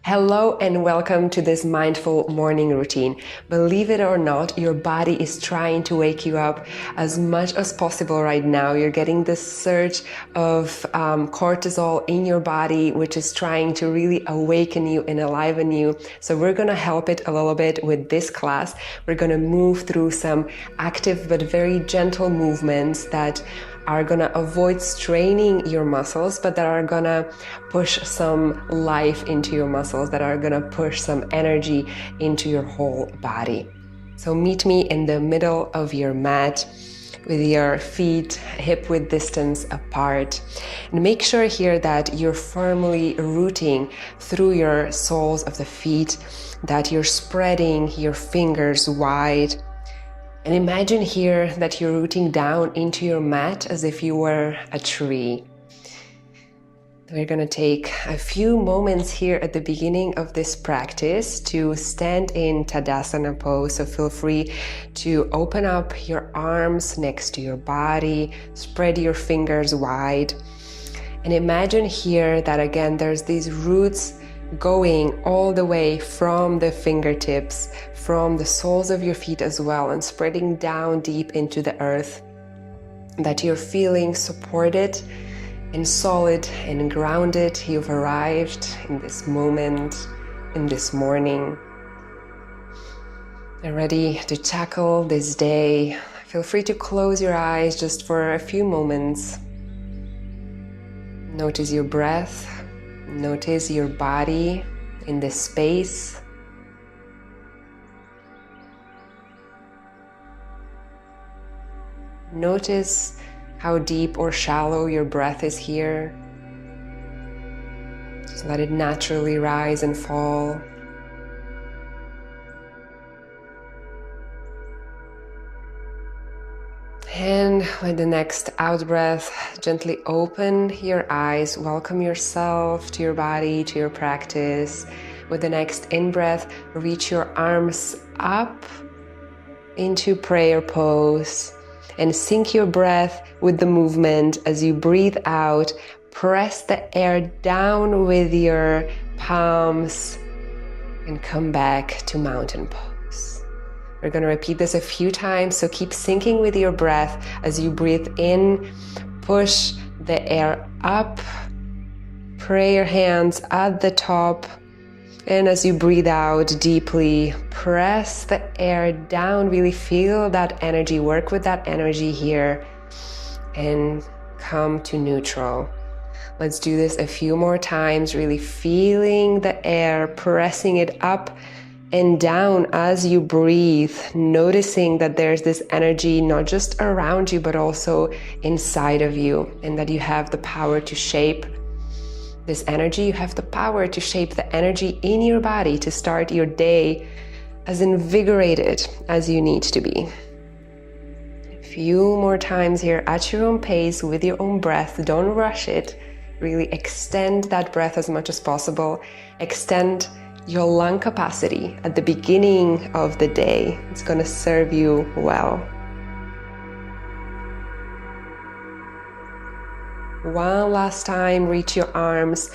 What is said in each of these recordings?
Hello and welcome to this mindful morning routine. Believe it or not, your body is trying to wake you up as much as possible right now. You're getting this surge of cortisol in your body, which is trying to really awaken you and enliven you. So we're going to help it a little bit with this class. We're going to move through some active but very gentle movements that are gonna avoid straining your muscles, but that are gonna push some life into your muscles, that are gonna push some energy into your whole body. So meet me in the middle of your mat with your feet hip-width distance apart. And make sure here that you're firmly rooting through your soles of the feet, that you're spreading your fingers wide. And imagine here that you're rooting down into your mat as if you were a tree. We're going to take a few moments here at the beginning of this practice to stand in Tadasana pose. So feel free to open up your arms next to your body, spread your fingers wide. And imagine here that again, there's these roots going all the way from the fingertips, from the soles of your feet as well, and spreading down deep into the earth, that you're feeling supported and solid and grounded. You've arrived in this moment, in this morning, and ready to tackle this day. Feel free to close your eyes just for a few moments. Notice your breath. Notice your body in this space. Notice how deep or shallow your breath is here. Just let it naturally rise and fall. And with the next out breath, gently open your eyes, welcome yourself to your body, to your practice. With the next in breath, reach your arms up into prayer pose and sync your breath with the movement. As you breathe out, press the air down with your palms and come back to mountain pose. We're going to repeat this a few times, so keep syncing with your breath. As you breathe in, push the air up, pray your hands at the top, and as you breathe out deeply, press the air down. Really feel that energy, work with that energy here, and come to neutral. Let's do this a few more times, really feeling the air, pressing it up and down as you breathe, noticing that there's this energy not just around you, but also inside of you, and that you have the power to shape this energy. You have the power to shape the energy in your body to start your day as invigorated as you need to be. A few more times here at your own pace with your own breath. Don't rush it. Really extend that breath as much as possible. Extend your lung capacity at the beginning of the day. It's going to serve you well. One last time, reach your arms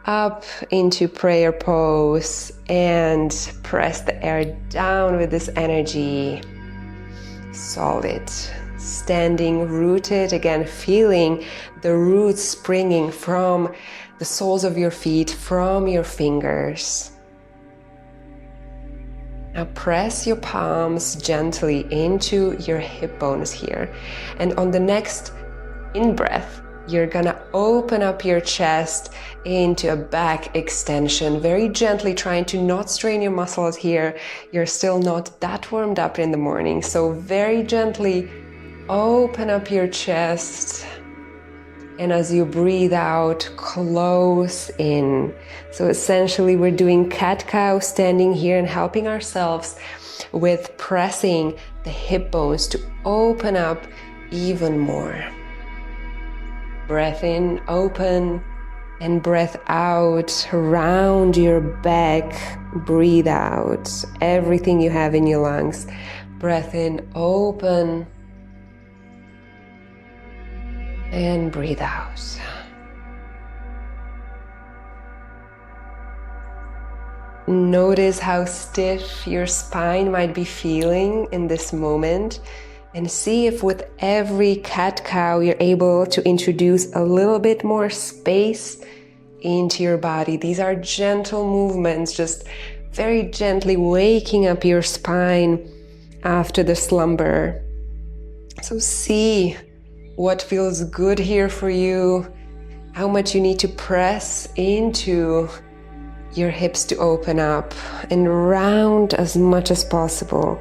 up into prayer pose and press the air down with this energy. Solid. Standing rooted, again, feeling the roots springing from the soles of your feet, from your fingers. Now press your palms gently into your hip bones here. And on the next in-breath, you're gonna open up your chest into a back extension, very gently, trying to not strain your muscles here. You're still not that warmed up in the morning, so very gently open up your chest. And as you breathe out, close in. So essentially we're doing cat-cow, standing here and helping ourselves with pressing the hip bones to open up even more. Breath in, open, and breath out, round your back. Breathe out everything you have in your lungs. Breath in, open, and breathe out. Notice how stiff your spine might be feeling in this moment, and see if with every cat-cow you're able to introduce a little bit more space into your body. These are gentle movements, just very gently waking up your spine after the slumber. So see what feels good here for you, how much you need to press into your hips to open up and round as much as possible.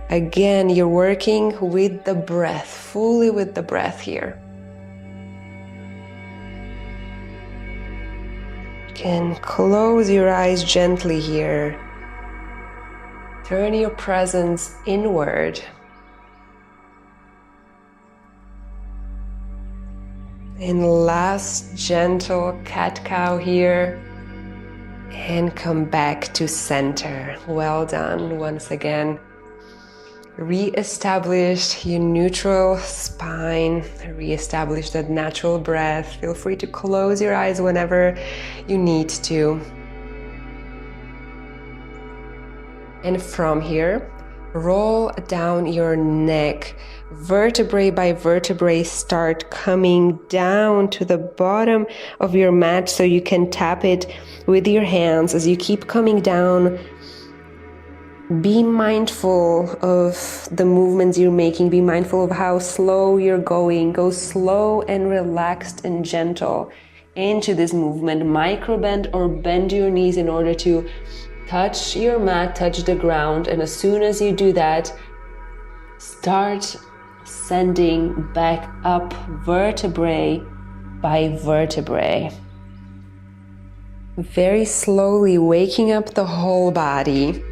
Again, you're working with the breath, fully with the breath here. You can close your eyes gently here. Turn your presence inward. And last gentle cat-cow here. And come back to center. Well done. Once again, re-establish your neutral spine, re-establish that natural breath. Feel free to close your eyes whenever you need to. And from here, roll down your neck. Vertebrae by vertebrae start coming down to the bottom of your mat so you can tap it with your hands. As you keep coming down, be mindful of the movements you're making. Be mindful of how slow you're going. Go slow and relaxed and gentle into this movement. Micro bend or bend your knees in order to touch your mat, touch the ground. And as soon as you do that, start sending back up vertebrae by vertebrae. Very slowly waking up the whole body.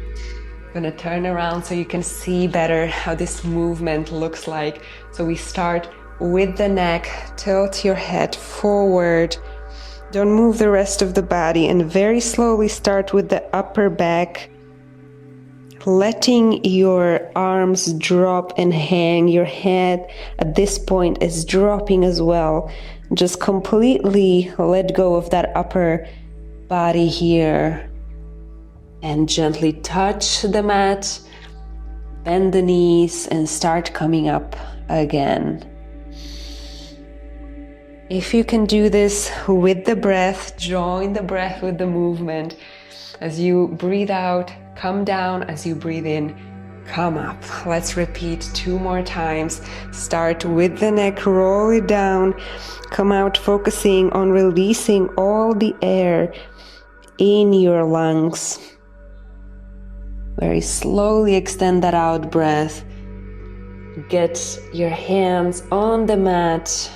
I'm gonna turn around so you can see better how this movement looks like. So we start with the neck, tilt your head forward. Don't move the rest of the body, and very slowly start with the upper back, letting your arms drop and hang. Your head at this point is dropping as well. Just completely let go of that upper body here and gently touch the mat, bend the knees and start coming up again. If you can do this with the breath, join the breath with the movement. As you breathe out, come down. As you breathe in, come up. Let's repeat 2 more times. Start with the neck, roll it down, come out, focusing on releasing all the air in your lungs. Very slowly extend that out breath. Get your hands on the mat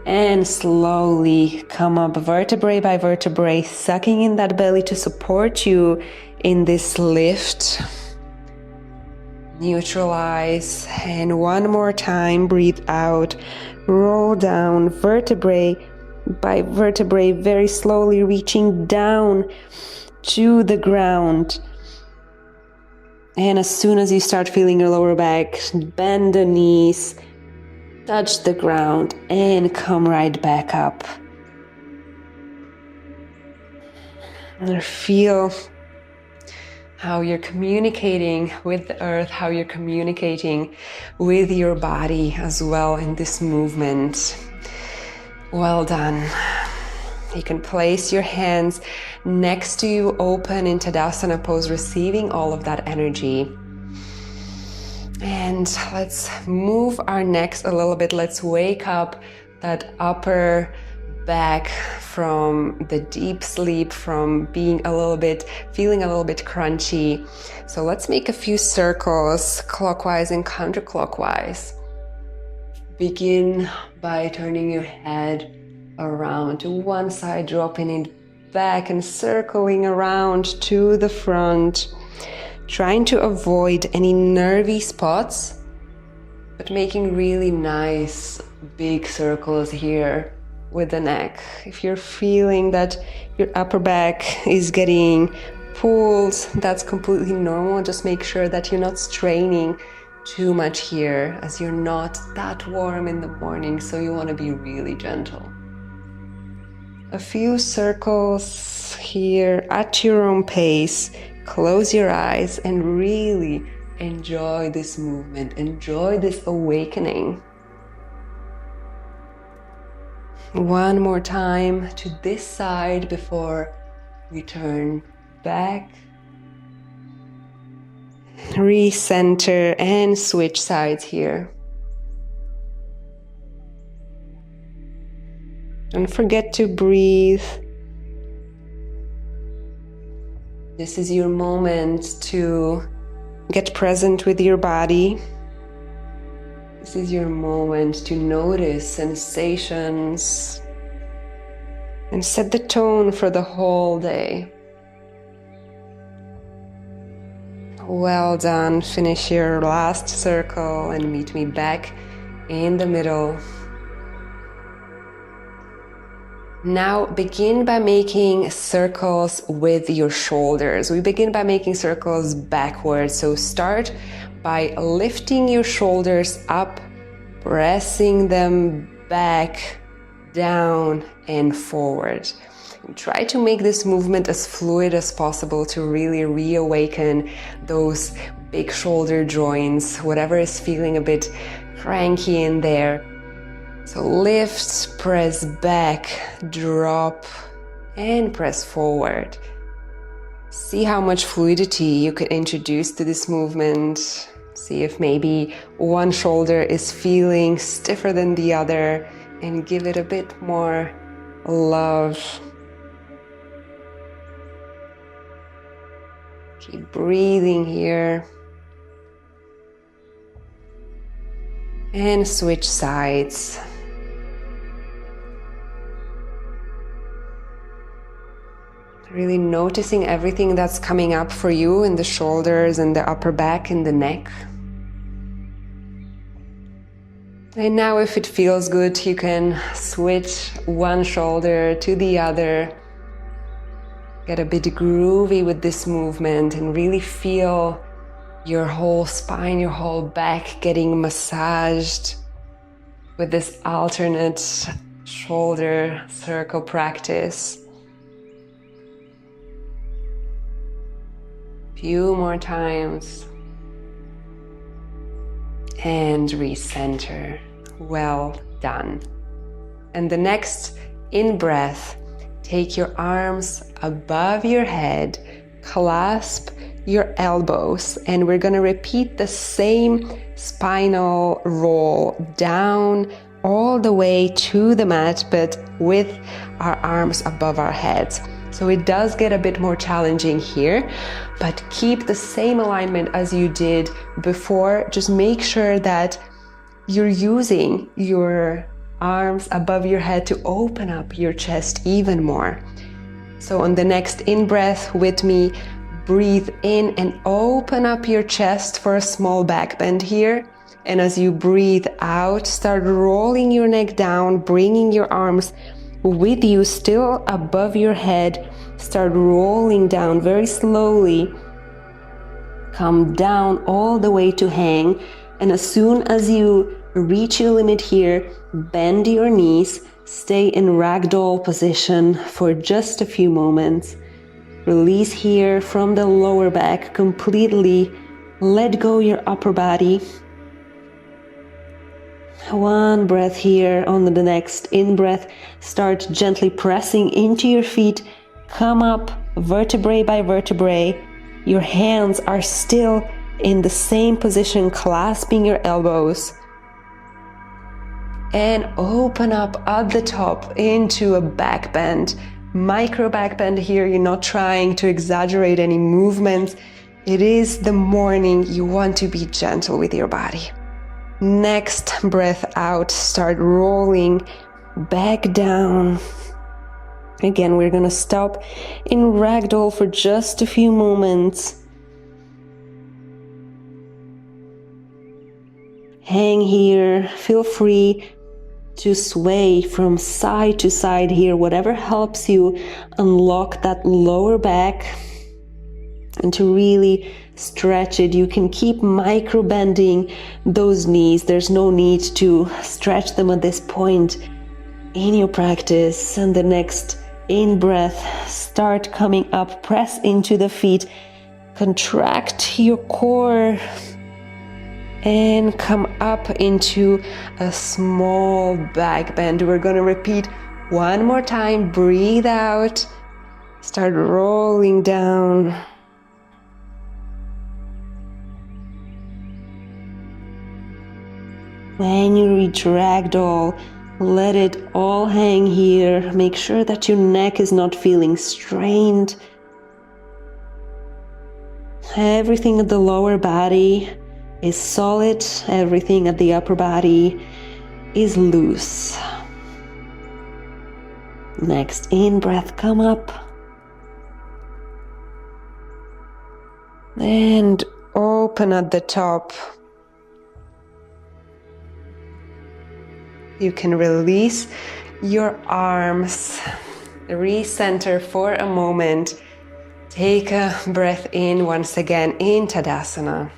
and slowly come up vertebrae by vertebrae, sucking in that belly to support you in this lift. Neutralize, and 1 more time, breathe out, roll down vertebrae by vertebrae, very slowly reaching down to the ground. And as soon as you start feeling your lower back, bend the knees, touch the ground, and come right back up. And feel how you're communicating with the earth, how you're communicating with your body as well in this movement. Well done. You can place your hands next to you, open in Tadasana pose, receiving all of that energy. And let's move our necks a little bit. Let's wake up that upper back from the deep sleep, from being feeling a little bit crunchy. So let's make a few circles clockwise and counterclockwise. Begin by turning your head around to one side, dropping it back and circling around to the front, trying to avoid any nervy spots, but making really nice big circles here with the neck. If you're feeling that your upper back is getting pulled, that's completely normal. Just make sure that you're not straining too much here, as you're not that warm in the morning, so you want to be really gentle. a few circles here at your own pace. Close your eyes and really enjoy this movement. Enjoy this awakening. One more time to this side before we turn back. Recenter and switch sides here. Don't forget to breathe. This is your moment to get present with your body. This is your moment to notice sensations and set the tone for the whole day. Well done. Finish your last circle and meet me back in the middle. Now begin by making circles with your shoulders. We begin by making circles backwards. So start by lifting your shoulders up, pressing them back, down and forward. And try to make this movement as fluid as possible to really reawaken those big shoulder joints, whatever is feeling a bit cranky in there. So lift, press back, drop, and press forward. See how much fluidity you could introduce to this movement. See if maybe one shoulder is feeling stiffer than the other, and give it a bit more love. Keep breathing here. And switch sides. Really noticing everything that's coming up for you in the shoulders and the upper back and the neck. And now if it feels good, you can switch one shoulder to the other. Get a bit groovy with this movement and really feel your whole spine, your whole back getting massaged with this alternate shoulder circle practice. Few more times. And recenter. Well done. And the next in-breath, take your arms above your head, clasp your elbows, and we're going to repeat the same spinal roll down all the way to the mat, but with our arms above our heads. So it does get a bit more challenging here, but keep the same alignment as you did before. Just make sure that you're using your arms above your head to open up your chest even more. So on the next in-breath with me, breathe in and open up your chest for a small back bend here. And as you breathe out, start rolling your neck down, bringing your arms with you still above your head. Start rolling down very slowly. Come down all the way to hang. And as soon as you reach your limit here, bend your knees. Stay in Ragdoll position for just a few moments. Release here from the lower back completely. Let go your upper body. One breath here. On the next in-breath, start gently pressing into your feet. Come up vertebrae by vertebrae. Your hands are still in the same position, clasping your elbows. And open up at the top into a back bend. Micro back bend here. You're not trying to exaggerate any movements. It is the morning. You want to be gentle with your body. Next breath out, start rolling back down. Again, we're gonna stop in Ragdoll for just a few moments. Hang here, feel free to sway from side to side here, whatever helps you unlock that lower back and to really stretch it. You can keep micro bending those knees. There's no need to stretch them at this point in your practice. And the next in-breath, start coming up, press into the feet, contract your core, and come up into a small back bend. We're going to repeat one more time. Breathe out. Start rolling down. When you reach Ragdoll, let it all hang here. Make sure that your neck is not feeling strained. Everything at the lower body is solid. Everything at the upper body is loose. Next in-breath, come up. And open at the top. You can release your arms, recenter for a moment. Take a breath in once again in Tadasana.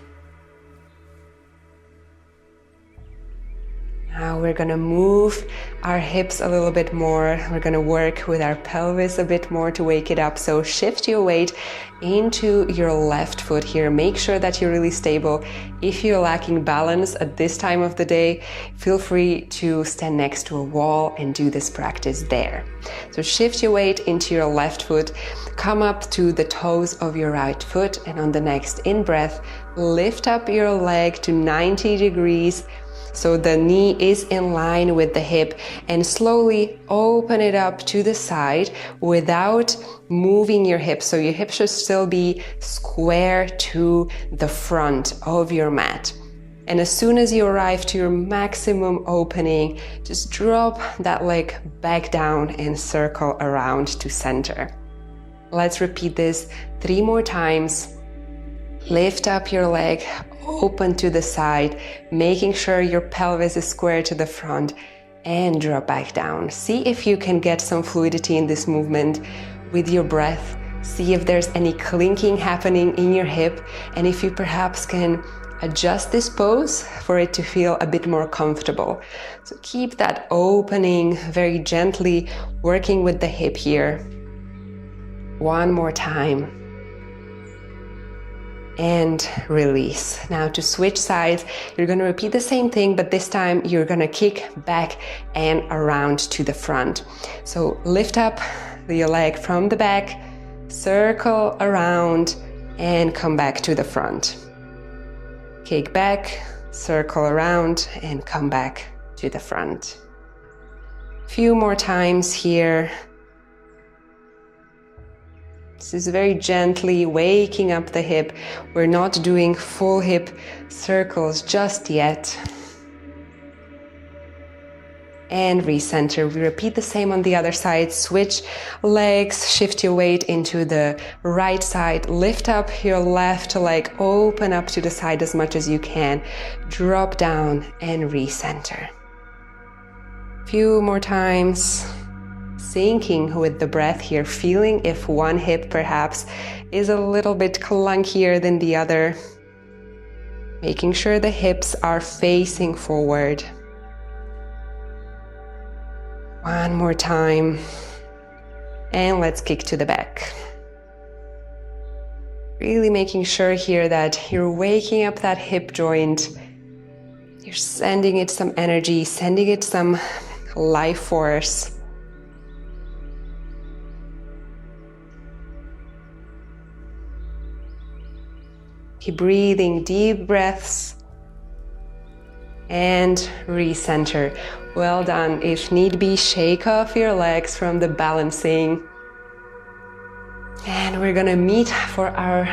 Now we're going to move our hips a little bit more. We're going to work with our pelvis a bit more to wake it up. So shift your weight into your left foot here. Make sure that you're really stable. If you're lacking balance at this time of the day, feel free to stand next to a wall and do this practice there. So shift your weight into your left foot. Come up to the toes of your right foot, and on the next in-breath, lift up your leg to 90 degrees. So the knee is in line with the hip, and slowly open it up to the side without moving your hips. So your hips should still be square to the front of your mat. And as soon as you arrive to your maximum opening, just drop that leg back down and circle around to center. Let's repeat this 3 more times. Lift up your leg, open to the side, making sure your pelvis is square to the front, and drop back down. See if you can get some fluidity in this movement with your breath. See if there's any clinking happening in your hip, and if you perhaps can adjust this pose for it to feel a bit more comfortable. So keep that opening very gently, working with the hip here. One more time. And release. Now to switch sides, you're going to repeat the same thing, but this time you're going to kick back and around to the front. So lift up your leg from the back, circle around, and come back to the front. Kick back, circle around, and come back to the front. Few more times here. This is very gently waking up the hip. We're not doing full hip circles just yet. And recenter. We repeat the same on the other side. Switch legs, shift your weight into the right side. Lift up your left leg, open up to the side as much as you can. Drop down and recenter. Few more times. Syncing with the breath here, feeling if one hip perhaps is a little bit clunkier than the other. Making sure the hips are facing forward. One more time. And let's kick to the back. Really making sure here that you're waking up that hip joint. You're sending it some energy, sending it some life force. Keep breathing deep breaths and recenter. Well done. If need be, shake off your legs from the balancing. And we're gonna meet for our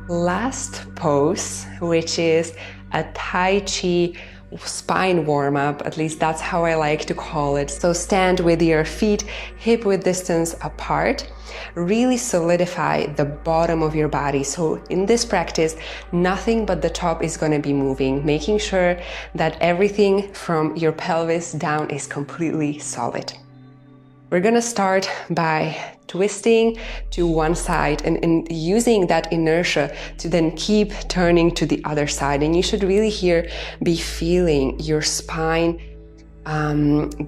last pose, which is a Tai Chi spine warm-up. At least that's how I like to call it. So stand with your feet hip-width distance apart. Really solidify the bottom of your body. So in this practice, nothing but the top is going to be moving, making sure that everything from your pelvis down is completely solid. We're going to start by twisting to one side and using that inertia to then keep turning to the other side. And you should really here be feeling your spine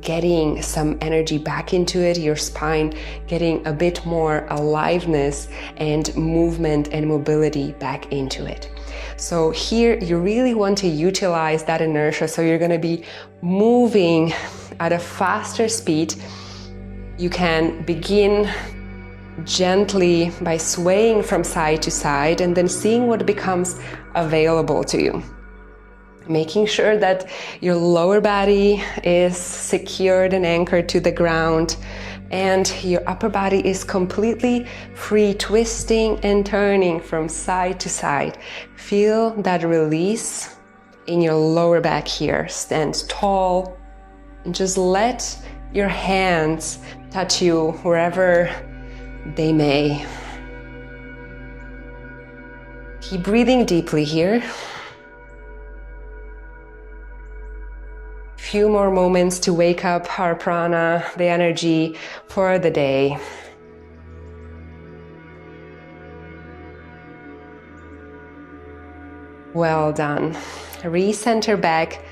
getting some energy back into it, your spine getting a bit more aliveness and movement and mobility back into it. So here you really want to utilize that inertia. So you're going to be moving at a faster speed. You can begin gently by swaying from side to side and then seeing what becomes available to you. Making sure that your lower body is secured and anchored to the ground and your upper body is completely free, twisting and turning from side to side. Feel that release in your lower back here. Stand tall and just let your hands touch you wherever they may. Keep breathing deeply here. Few more moments to wake up our prana, the energy for the day. Well done. Recenter back.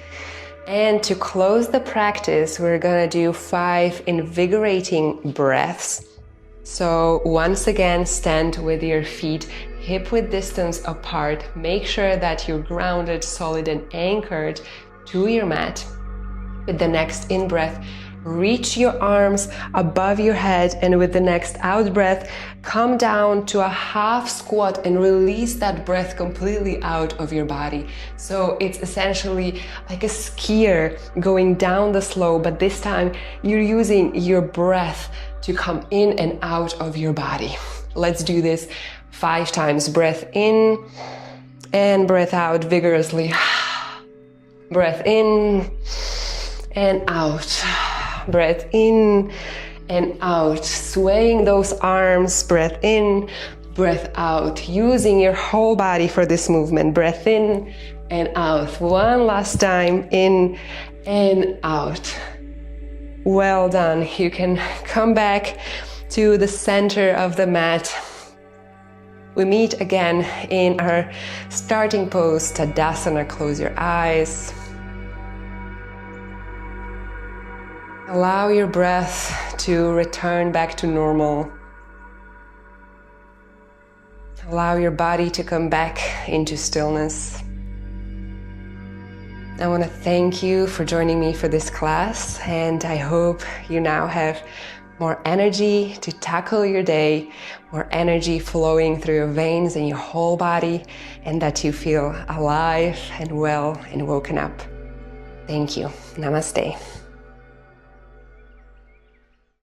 And to close the practice, we're gonna do 5 invigorating breaths. So once again, stand with your feet hip width distance apart. Make sure that you're grounded, solid, and anchored to your mat. With the next in-breath, reach your arms above your head, and with the next out-breath, come down to a half squat and release that breath completely out of your body. So it's essentially like a skier going down the slope, but this time you're using your breath to come in and out of your body. Let's do this 5 times. Breath in and breath out vigorously. Breath in and out. Breath in and out. Swaying those arms. Breath in, breath out. Using your whole body for this movement. Breath in and out. One last time. In and out. Well done. You can come back to the center of the mat. We meet again in our starting pose, Tadasana. Close your eyes. Allow your breath to return back to normal. Allow your body to come back into stillness. I want to thank you for joining me for this class, and I hope you now have more energy to tackle your day, more energy flowing through your veins and your whole body, and that you feel alive and well and woken up. Thank you. Namaste.